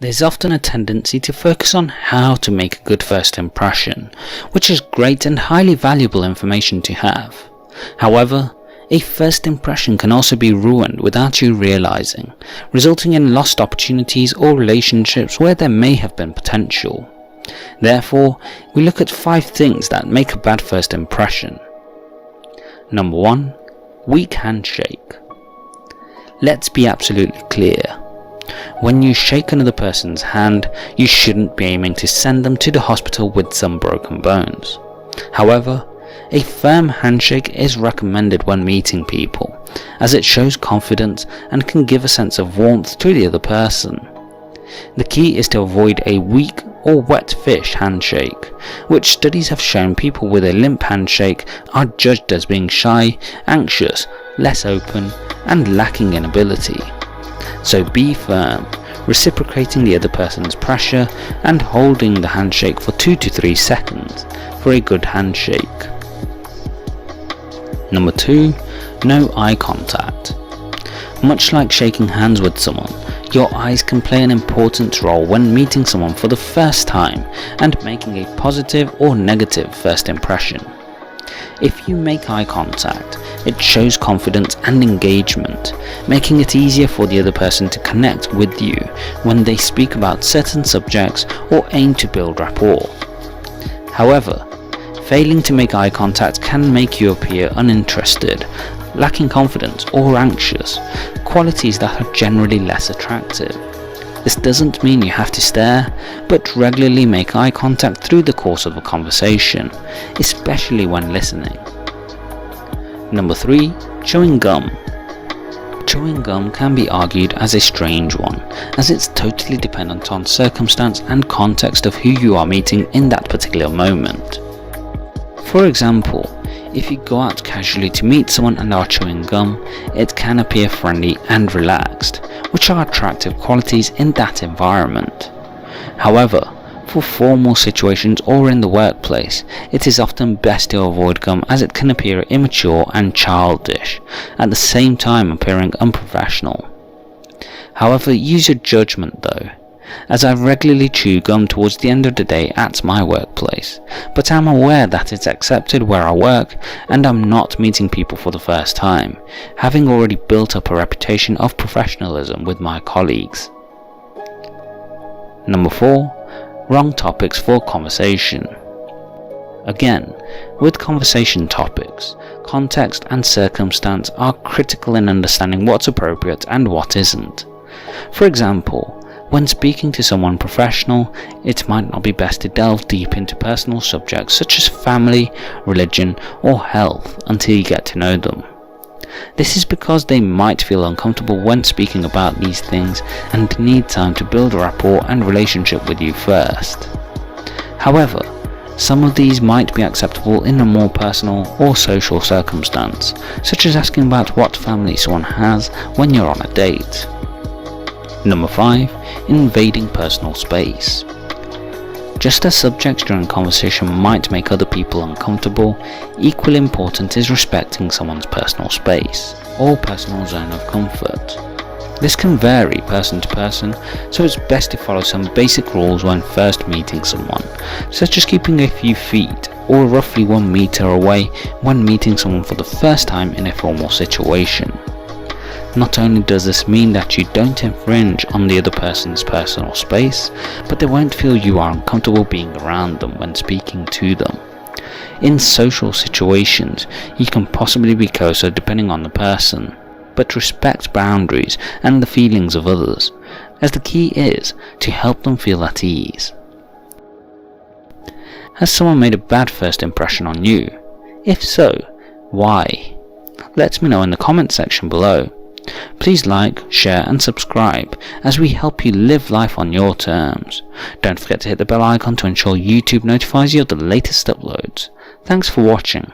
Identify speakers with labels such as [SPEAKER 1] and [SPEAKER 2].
[SPEAKER 1] There's often a tendency to focus on how to make a good first impression, which is great and highly valuable information to have. However, a first impression can also be ruined without you realizing, resulting in lost opportunities or relationships where there may have been potential. Therefore, we look at 5 things that make a bad first impression. Number 1. Weak handshake. Let's be absolutely clear. When you shake another person's hand, you shouldn't be aiming to send them to the hospital with some broken bones. However, a firm handshake is recommended when meeting people, as it shows confidence and can give a sense of warmth to the other person. The key is to avoid a weak or wet fish handshake, which studies have shown people with a limp handshake are judged as being shy, anxious, less open, and lacking in ability. So be firm, reciprocating the other person's pressure and holding the handshake for 2 to 3 seconds for a good handshake. Number 2. No eye contact. Much like shaking hands with someone, your eyes can play an important role when meeting someone for the first time and making a positive or negative first impression. If you make eye contact, it shows confidence and engagement, making it easier for the other person to connect with you when they speak about certain subjects or aim to build rapport. However, failing to make eye contact can make you appear uninterested, lacking confidence, or anxious, qualities that are generally less attractive. This doesn't mean you have to stare, but regularly make eye contact through the course of a conversation, especially when listening. Number 3. Chewing gum. Chewing gum can be argued as a strange one, as it's totally dependent on circumstance and context of who you are meeting in that particular moment. For example, if you go out casually to meet someone and are chewing gum, it can appear friendly and relaxed, which are attractive qualities in that environment. However, for formal situations or in the workplace, it is often best to avoid gum as it can appear immature and childish, at the same time appearing unprofessional. However, use your judgment though, as I regularly chew gum towards the end of the day at my workplace, but I'm aware that it's accepted where I work and I'm not meeting people for the first time, having already built up a reputation of professionalism with my colleagues. Number 4. Wrong topics for conversation. Again, with conversation topics, context and circumstance are critical in understanding what's appropriate and what isn't. For example, when speaking to someone professional, it might not be best to delve deep into personal subjects such as family, religion, or health until you get to know them. This is because they might feel uncomfortable when speaking about these things and need time to build a rapport and relationship with you first. However, some of these might be acceptable in a more personal or social circumstance, such as asking about what family someone has when you're on a date. Number 5. Invading personal space. Just as subjects during conversation might make other people uncomfortable, equally important is respecting someone's personal space, or personal zone of comfort. This can vary person to person, so it's best to follow some basic rules when first meeting someone, such as keeping a few feet or roughly 1 meter away when meeting someone for the first time in a formal situation. Not only does this mean that you don't infringe on the other person's personal space, but they won't feel you are uncomfortable being around them when speaking to them. In social situations, you can possibly be closer depending on the person, but respect boundaries and the feelings of others, as the key is to help them feel at ease. Has someone made a bad first impression on you? If so, why? Let me know in the comment section below. Please like, share and subscribe as we help you live life on your terms. Don't forget to hit the bell icon to ensure YouTube notifies you of the latest uploads. Thanks for watching.